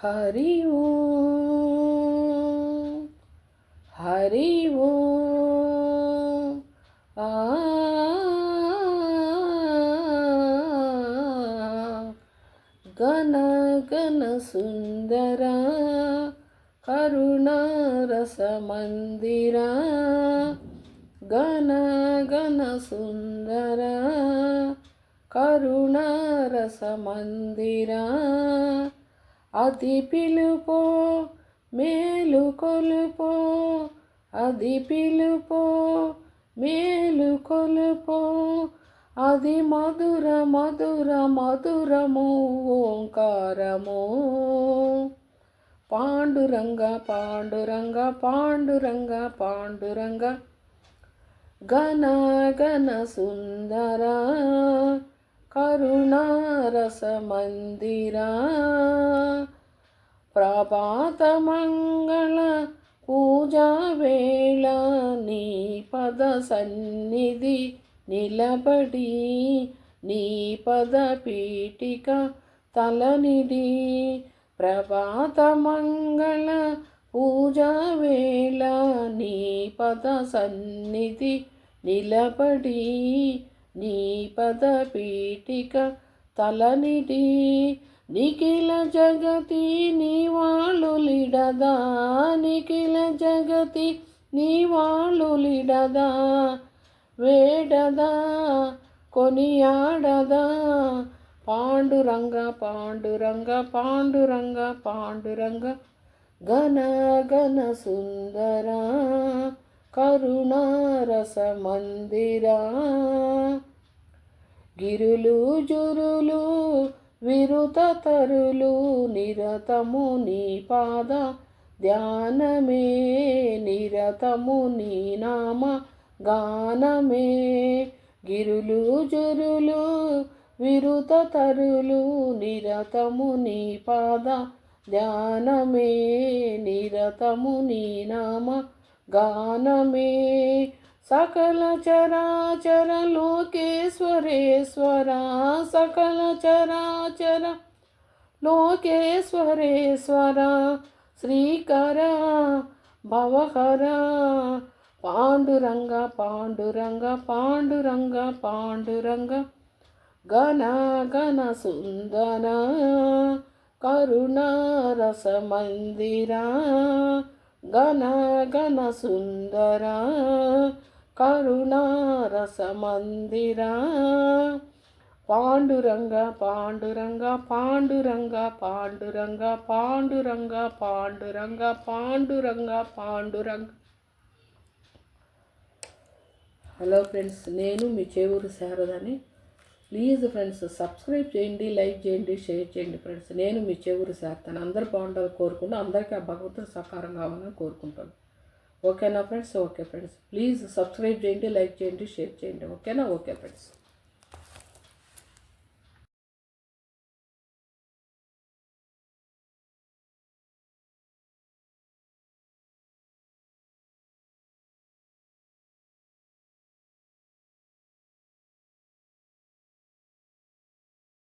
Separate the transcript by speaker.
Speaker 1: హరి ఓం హరి ఓం గణ గణ సుందర కరుణారస మందిర గణ గణ సుందర కరుణారస మందిర అది పిలుపో మేలు కొలుపో అది పిలుపో మేలు కొలుపో అది మధుర మధుర మధురము ఓంకారము పాండురంగ పాండురంగ పాండురంగ పాండురంగ గణ గణ సుందర కరుణారస మందిర ప్రభాత మంగళ పూజా వేళ నీ పద సన్నిధి నిలబడి నీ పద పీఠిక తలనిడి ప్రభాత మంగళ పూజా వేళ నీ పద సన్నిధి నిలబడి నీ పద పీఠిక తలనిడి నిఖిల జగతి నీవాళులిడదా నిఖిల జగతి నీవాళులిడదా వేడదా కొనియాడదా పాండురంగ పాండురంగ పాండురంగ పాండురంగ గణ గణ సుందర కరుణారస మందిర గిరులు జురులు విరుత తరులు నిరతము నీ పాద ధ్యానమే నిరతము నీ నామ గానమే గిరులు జురులు విరుత తరులు నిరతము నీ పాద ధ్యానమే నిరతము నీ నామ గానమే సకల చరాచర లోకేశ్వరేశ్వర సకల చరాచర లోకేశ్వరేశ్వర శ్రీకర భవహర పాండురంగ పాండురంగ పాండురంగ పాండురంగ గణ గణ సుందర కరుణారస మందిర గణ గణ సుందర కరుణారస మందిర పాండురంగ పాండురంగ పాండురంగ పాండురంగ పాండురంగ పాండురంగ పాండురంగ పాండురంగ. హలో ఫ్రెండ్స్, నేను మీ చేవూరు శారదని. ప్లీజ్ ఫ్రెండ్స్ సబ్స్క్రైబ్ చేయండి, లైక్ చేయండి, షేర్ చేయండి ఫ్రెండ్స్. నేను మీ చేవూరు శారదని. అందరు బాగుండాలని కోరుకుంటూ అందరికీ ఆ భగవంతుడు సహకారం కావాలని కోరుకుంటాను. ఓకేనా friends? Okay friends, please subscribe చేయండి, లైక్ చేయండి, షేర్ చేయండి. ఓకేనా? Okay friends.